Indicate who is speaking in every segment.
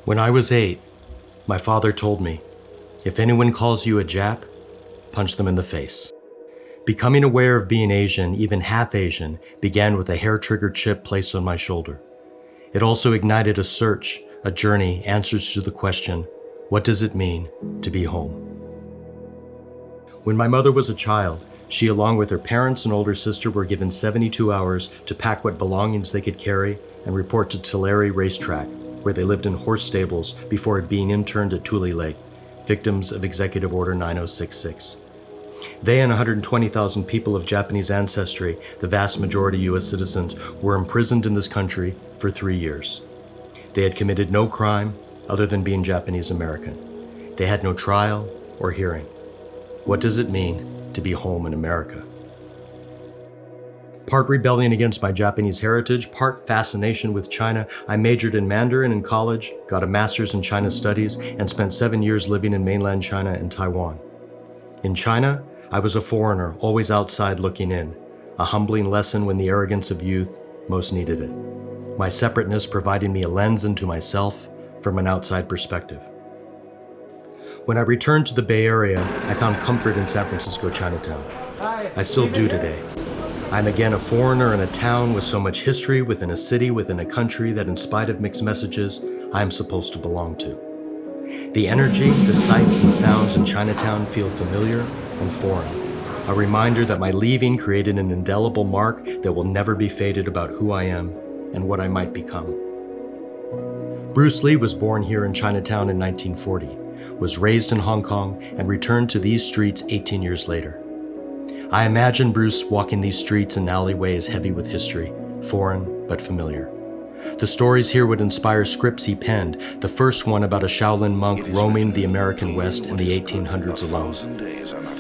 Speaker 1: When I was 8, my father told me, if anyone calls you a Jap, punch them in the face. Becoming aware of being Asian, even half Asian, began with a hair-triggered chip placed on my shoulder. It also ignited a search, a journey, answers to the question, what does it mean to be home? When my mother was a child, she, along with her parents and older sister, were given 72 hours to pack what belongings they could carry and report to Tulare Racetrack, where they lived in horse stables before being interned at Tule Lake, victims of Executive Order 9066. They and 120,000 people of Japanese ancestry, the vast majority U.S. citizens, were imprisoned in this country for 3 years. They had committed no crime other than being Japanese American. They had no trial or hearing. What does it mean to be home in America? Part rebellion against my Japanese heritage, part fascination with China, I majored in Mandarin in college, got a master's in China studies, and spent 7 years living in mainland China and Taiwan. In China, I was a foreigner, always outside looking in, a humbling lesson when the arrogance of youth most needed it. My separateness providing me a lens into myself from an outside perspective. When I returned to the Bay Area, I found comfort in San Francisco Chinatown. I still do today. I'm again a foreigner in a town with so much history within a city within a country that, in spite of mixed messages, I am supposed to belong to. The energy, the sights and sounds in Chinatown feel familiar and foreign. A reminder that my leaving created an indelible mark that will never be faded about who I am and what I might become. Bruce Lee was born here in Chinatown in 1940, was raised in Hong Kong, and returned to these streets 18 years later. I imagine Bruce walking these streets and alleyways heavy with history, foreign but familiar. The stories here would inspire scripts he penned, the first one about a Shaolin monk roaming the American West in the 1800s alone.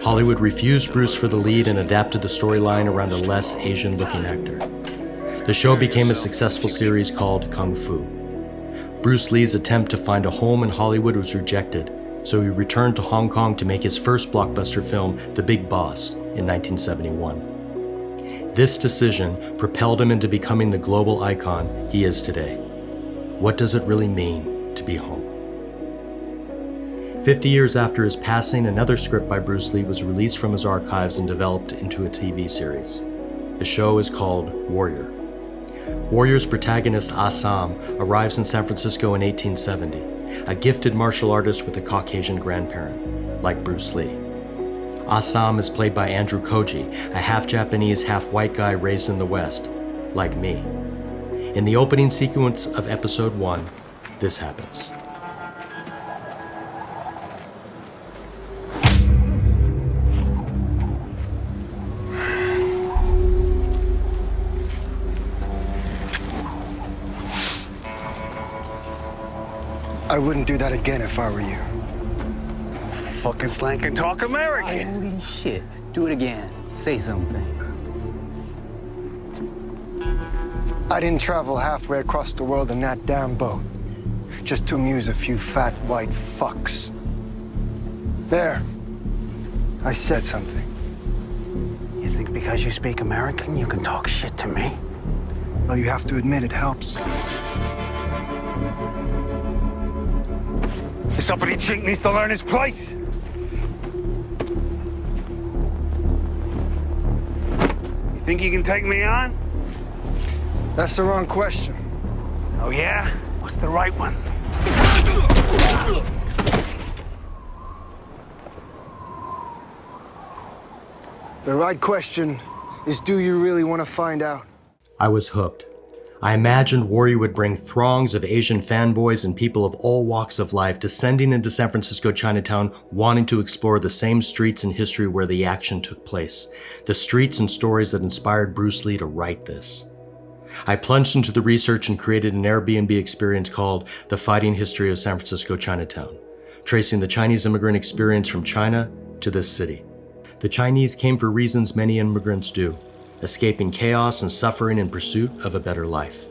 Speaker 1: Hollywood refused Bruce for the lead and adapted the storyline around a less Asian-looking actor. The show became a successful series called Kung Fu. Bruce Lee's attempt to find a home in Hollywood was rejected, so he returned to Hong Kong to make his first blockbuster film, The Big Boss, in 1971. This decision propelled him into becoming the global icon he is today. What does it really mean to be home? 50 years after his passing, another script by Bruce Lee was released from his archives and developed into a TV series. The show is called Warrior. Warrior's protagonist, Assam, arrives in San Francisco in 1870, a gifted martial artist with a Caucasian grandparent, like Bruce Lee. Assam is played by Andrew Koji, a half-Japanese, half-white guy raised in the West, like me. In the opening sequence of episode 1, this happens.
Speaker 2: I wouldn't do that again if I were you.
Speaker 3: Fucking slang can talk American.
Speaker 4: Holy shit. Do it again. Say something.
Speaker 2: I didn't travel halfway across the world in that damn boat just to amuse a few fat white fucks. There. I said something.
Speaker 3: You think because you speak American, you can talk shit to me?
Speaker 2: Well, you have to admit it helps.
Speaker 3: Somebody chink needs to learn his place. You think you can take me on?
Speaker 2: That's the wrong question.
Speaker 3: Oh yeah? What's the right one?
Speaker 2: The right question is, do you really want to find out?
Speaker 1: I was hooked. I imagined Warrior would bring throngs of Asian fanboys and people of all walks of life descending into San Francisco Chinatown, wanting to explore the same streets and history where the action took place, the streets and stories that inspired Bruce Lee to write this. I plunged into the research and created an Airbnb experience called The Fighting History of San Francisco Chinatown, tracing the Chinese immigrant experience from China to this city. The Chinese came for reasons many immigrants do, escaping chaos and suffering in pursuit of a better life.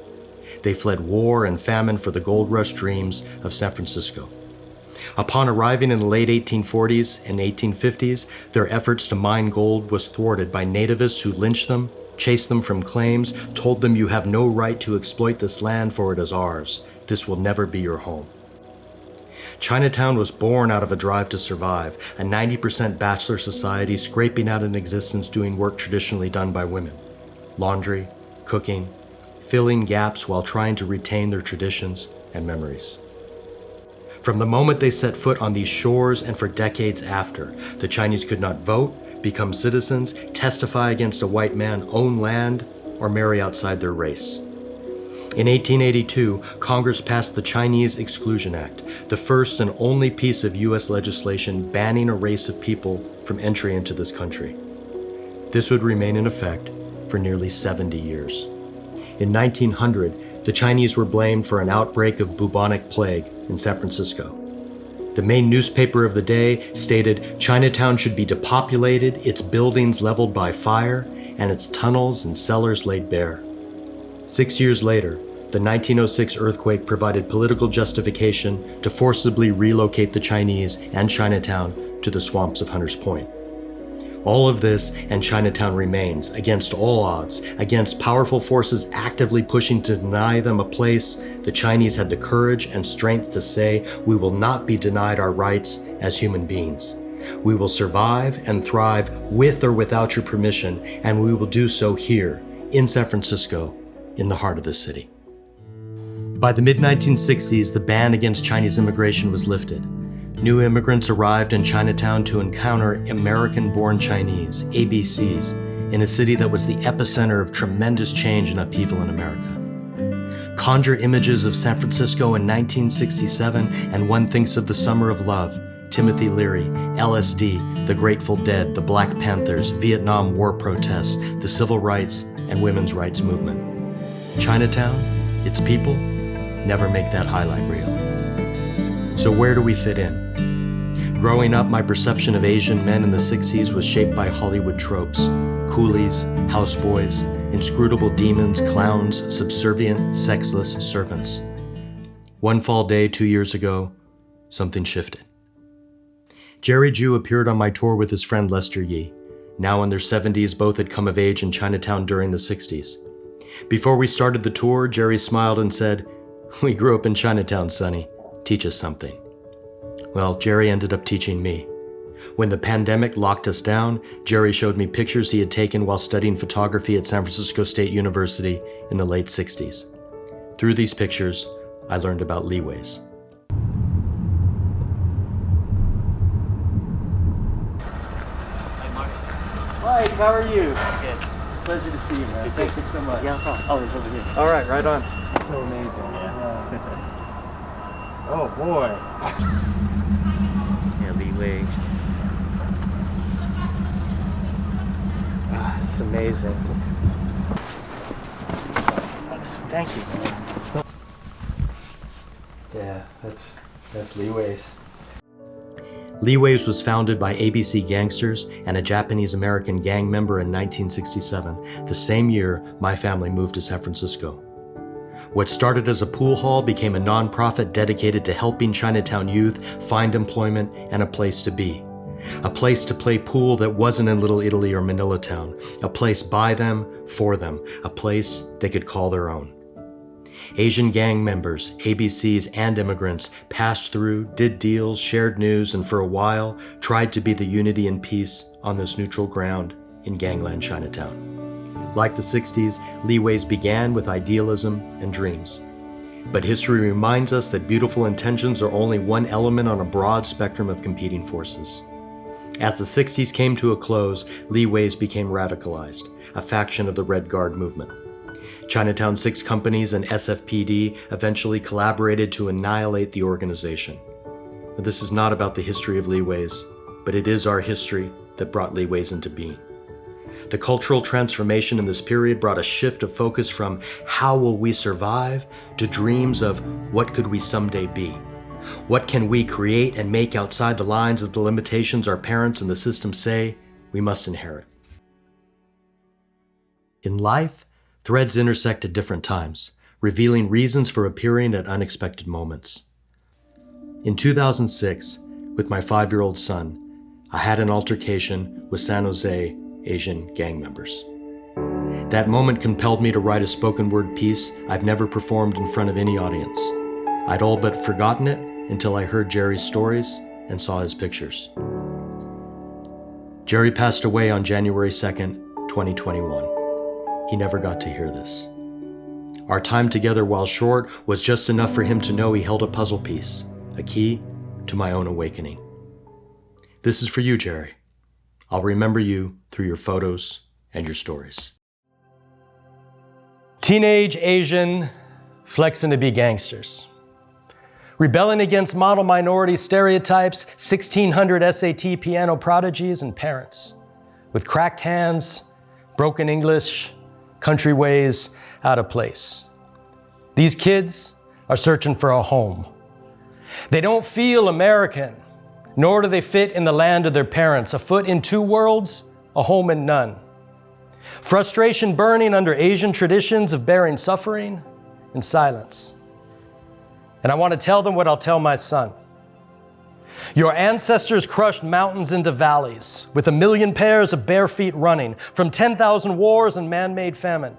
Speaker 1: They fled war and famine for the gold rush dreams of San Francisco. Upon arriving in the late 1840s and 1850s, their efforts to mine gold was thwarted by nativists who lynched them, chased them from claims, told them you have no right to exploit this land for it is ours. This will never be your home. Chinatown was born out of a drive to survive, a 90% bachelor society scraping out an existence doing work traditionally done by women. Laundry, cooking, filling gaps while trying to retain their traditions and memories. From the moment they set foot on these shores and for decades after, the Chinese could not vote, become citizens, testify against a white man, own land, or marry outside their race. In 1882, Congress passed the Chinese Exclusion Act, the first and only piece of U.S. legislation banning a race of people from entry into this country. This would remain in effect for nearly 70 years. In 1900, the Chinese were blamed for an outbreak of bubonic plague in San Francisco. The main newspaper of the day stated Chinatown should be depopulated, its buildings leveled by fire, and its tunnels and cellars laid bare. 6 years later, the 1906 earthquake provided political justification to forcibly relocate the Chinese and Chinatown to the swamps of Hunters Point. All of this and Chinatown remains, against all odds, against powerful forces actively pushing to deny them a place. The Chinese had the courage and strength to say, "We will not be denied our rights as human beings. We will survive and thrive with or without your permission, and we will do so here, in San Francisco, in the heart of the city." By the mid-1960s, the ban against Chinese immigration was lifted. New immigrants arrived in Chinatown to encounter American-born Chinese, ABCs, in a city that was the epicenter of tremendous change and upheaval in America. Conjure images of San Francisco in 1967, and one thinks of the Summer of Love, Timothy Leary, LSD, the Grateful Dead, the Black Panthers, Vietnam War protests, the civil rights and women's rights movement. Chinatown, its people, never make that highlight reel. So where do we fit in? Growing up, my perception of Asian men in the 60s was shaped by Hollywood tropes: coolies, houseboys, inscrutable demons, clowns, subservient, sexless servants. One fall day 2 years ago, something shifted. Jerry Jew appeared on my tour with his friend Lester Yee. Now in their 70s, both had come of age in Chinatown during the 60s. Before we started the tour, Jerry smiled and said, "We grew up in Chinatown, Sonny. Teach us something." Well, Jerry ended up teaching me. When the pandemic locked us down, Jerry showed me pictures he had taken while studying photography at San Francisco State University in the late 60s. Through these pictures, I learned about Lee Ways.
Speaker 5: Mike, how are you? Good. Pleasure to see you, man. Thank you so much. Yeah, no problem. Oh, it's over here. All right, right on. So amazing. Yeah. Oh, boy.
Speaker 6: Yeah, Lee Ways.
Speaker 5: It's amazing. Thank you. Yeah, that's Lee Ways.
Speaker 1: Lee Ways was founded by ABC gangsters and a Japanese-American gang member in 1967, the same year my family moved to San Francisco. What started as a pool hall became a nonprofit dedicated to helping Chinatown youth find employment and a place to be. A place to play pool that wasn't in Little Italy or Manila Town. A place by them, for them. A place they could call their own. Asian gang members, ABCs, and immigrants passed through, did deals, shared news, and for a while tried to be the unity and peace on this neutral ground in gangland Chinatown. Like the 60s, Lee Ways began with idealism and dreams. But history reminds us that beautiful intentions are only one element on a broad spectrum of competing forces. As the 60s came to a close, Lee Ways became radicalized, a faction of the Red Guard movement. Chinatown 6 companies and SFPD eventually collaborated to annihilate the organization. But this is not about the history of Lee Ways, but it is our history that brought Lee Ways into being. The cultural transformation in this period brought a shift of focus from how will we survive to dreams of what could we someday be? What can we create and make outside the lines of the limitations our parents and the system say we must inherit? In life, threads intersect at different times, revealing reasons for appearing at unexpected moments. In 2006, with my 5-year-old son, I had an altercation with San Jose Asian gang members. That moment compelled me to write a spoken word piece I've never performed in front of any audience. I'd all but forgotten it until I heard Jerry's stories and saw his pictures. Jerry passed away on January 2nd, 2021. He never got to hear this. Our time together, while short, was just enough for him to know he held a puzzle piece, a key to my own awakening. This is for you, Jerry. I'll remember you through your photos and your stories. Teenage Asian flexing to be gangsters. Rebelling against model minority stereotypes, 1600 SAT piano prodigies and parents. With cracked hands, broken English, country ways out of place. These kids are searching for a home. They don't feel American, nor do they fit in the land of their parents, a foot in two worlds, a home in none. Frustration burning under Asian traditions of bearing suffering in silence. And I want to tell them what I'll tell my son. Your ancestors crushed mountains into valleys with 1 million pairs of bare feet running from 10,000 wars and man-made famine.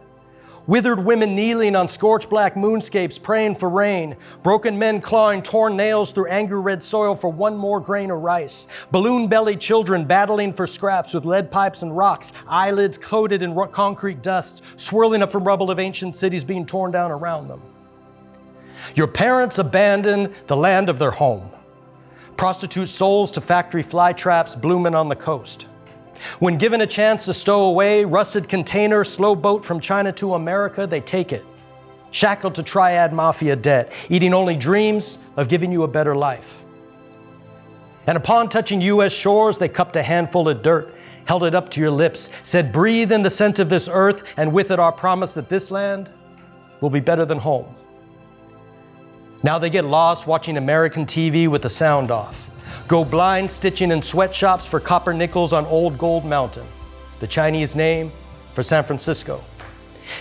Speaker 1: Withered women kneeling on scorched black moonscapes praying for rain. Broken men clawing torn nails through angry red soil for one more grain of rice. Balloon-bellied children battling for scraps with lead pipes and rocks. Eyelids coated in concrete dust, swirling up from rubble of ancient cities being torn down around them. Your parents abandoned the land of their home. Prostitute souls to factory fly traps blooming on the coast. When given a chance to stow away, rusted container, slow boat from China to America, they take it. Shackled to triad mafia debt, eating only dreams of giving you a better life. And upon touching U.S. shores, they cupped a handful of dirt, held it up to your lips, said, breathe in the scent of this earth, and with it our promise that this land will be better than home. Now they get lost watching American TV with the sound off. Go blind stitching in sweatshops for copper nickels on Old Gold Mountain, the Chinese name for San Francisco.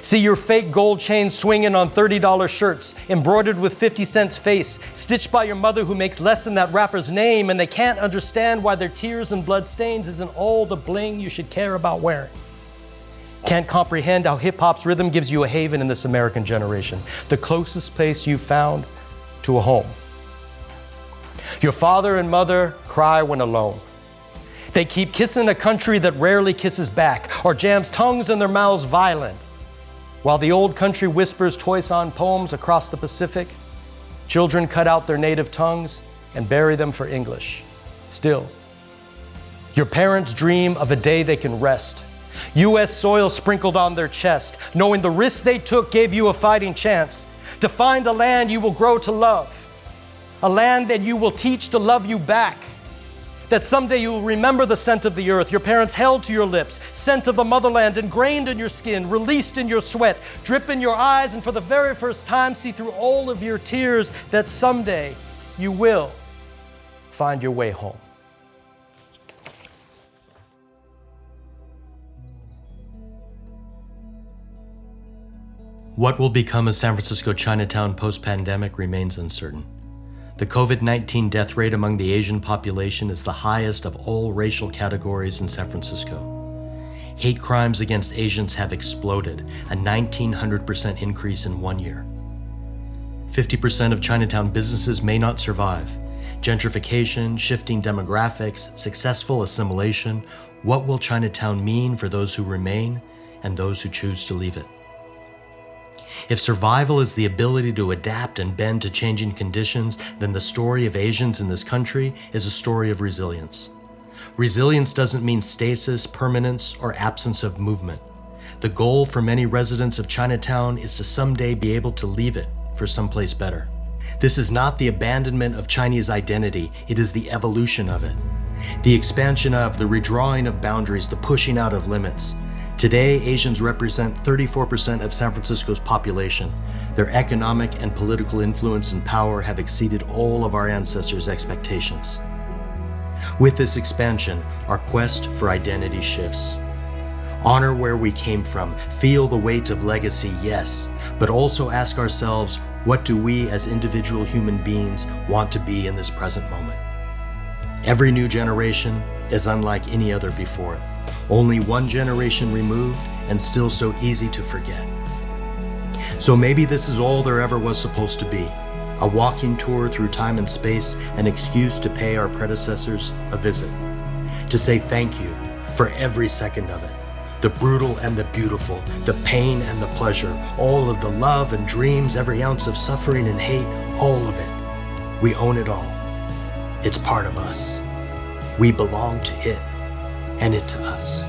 Speaker 1: See your fake gold chains swinging on $30 shirts, embroidered with 50 cents face, stitched by your mother who makes less than that rapper's name, and they can't understand why their tears and blood stains isn't all the bling you should care about wearing. Can't comprehend how hip-hop's rhythm gives you a haven in this American generation, the closest place you've found to a home. Your father and mother cry when alone. They keep kissing a country that rarely kisses back or jams tongues in their mouths violent. While the old country whispers Toisan poems across the Pacific, children cut out their native tongues and bury them for English. Still, your parents dream of a day they can rest. U.S. soil sprinkled on their chest, knowing the risks they took gave you a fighting chance to find a land you will grow to love. A land that you will teach to love you back. That someday you will remember the scent of the earth your parents held to your lips, scent of the motherland ingrained in your skin, released in your sweat, drip in your eyes, and for the very first time see through all of your tears that someday you will find your way home. What will become of San Francisco Chinatown post-pandemic remains uncertain. The COVID-19 death rate among the Asian population is the highest of all racial categories in San Francisco. Hate crimes against Asians have exploded, a 1,900% increase in 1 year. 50% of Chinatown businesses may not survive. Gentrification, shifting demographics, successful assimilation. What will Chinatown mean for those who remain and those who choose to leave it? If survival is the ability to adapt and bend to changing conditions, then the story of Asians in this country is a story of resilience. Resilience doesn't mean stasis, permanence, or absence of movement. The goal for many residents of Chinatown is to someday be able to leave it for someplace better. This is not the abandonment of Chinese identity, it is the evolution of it. The expansion of, the redrawing of boundaries, the pushing out of limits. Today, Asians represent 34% of San Francisco's population. Their economic and political influence and power have exceeded all of our ancestors' expectations. With this expansion, our quest for identity shifts. Honor where we came from, feel the weight of legacy, yes, but also ask ourselves, what do we as individual human beings want to be in this present moment? Every new generation is unlike any other before it. Only one generation removed and still so easy to forget. So maybe this is all there ever was supposed to be, a walking tour through time and space, an excuse to pay our predecessors a visit, to say thank you for every second of it, the brutal and the beautiful, the pain and the pleasure, all of the love and dreams, every ounce of suffering and hate, all of it. We own it all. It's part of us. We belong to it, and it to us.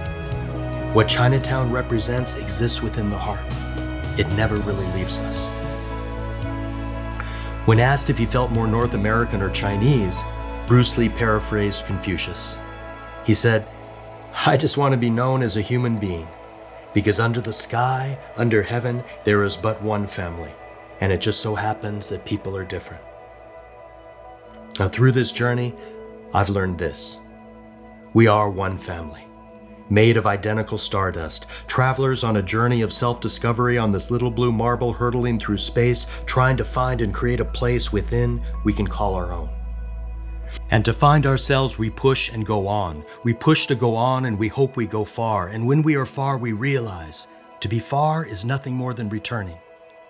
Speaker 1: What Chinatown represents exists within the heart. It never really leaves us. When asked if he felt more North American or Chinese, Bruce Lee paraphrased Confucius. He said, "I just want to be known as a human being, because under the sky, under heaven, there is but one family, and it just so happens that people are different." Now, through this journey, I've learned this. We are one family, made of identical stardust, travelers on a journey of self-discovery on this little blue marble hurtling through space, trying to find and create a place within we can call our own. And to find ourselves, we push and go on. We push to go on, and we hope we go far. And when we are far, we realize to be far is nothing more than returning.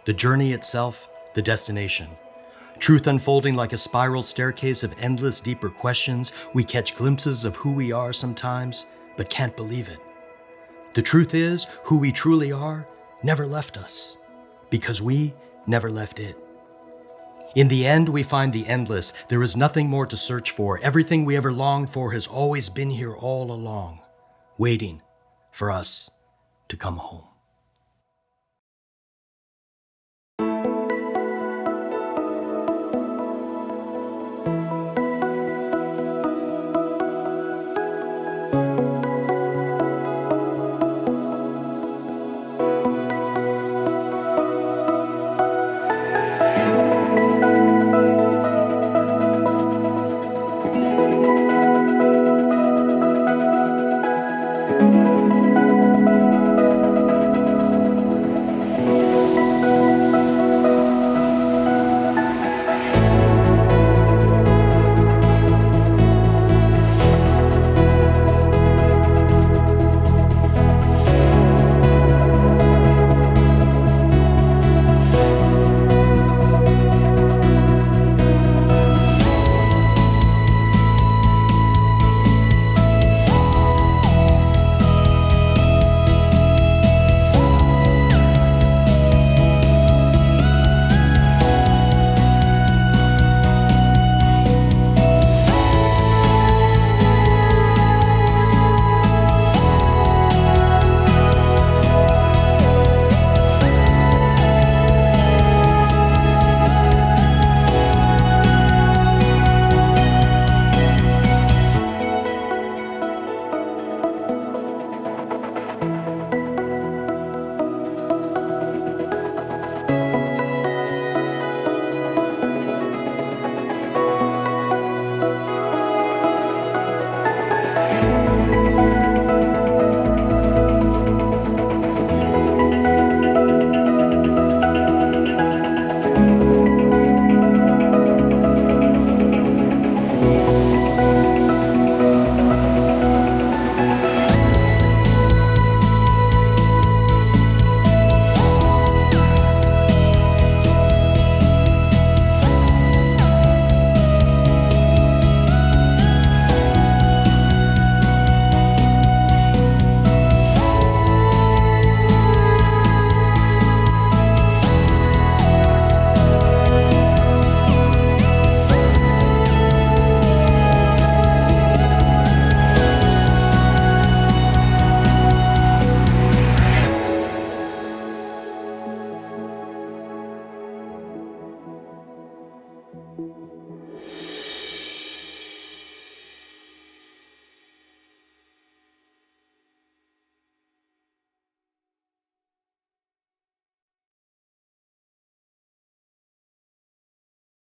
Speaker 1: The journey itself, the destination. Truth unfolding like a spiral staircase of endless deeper questions. We catch glimpses of who we are sometimes, but can't believe it. The truth is, who we truly are never left us, because we never left it. In the end, we find the endless. There is nothing more to search for. Everything we ever longed for has always been here all along, waiting for us to come home.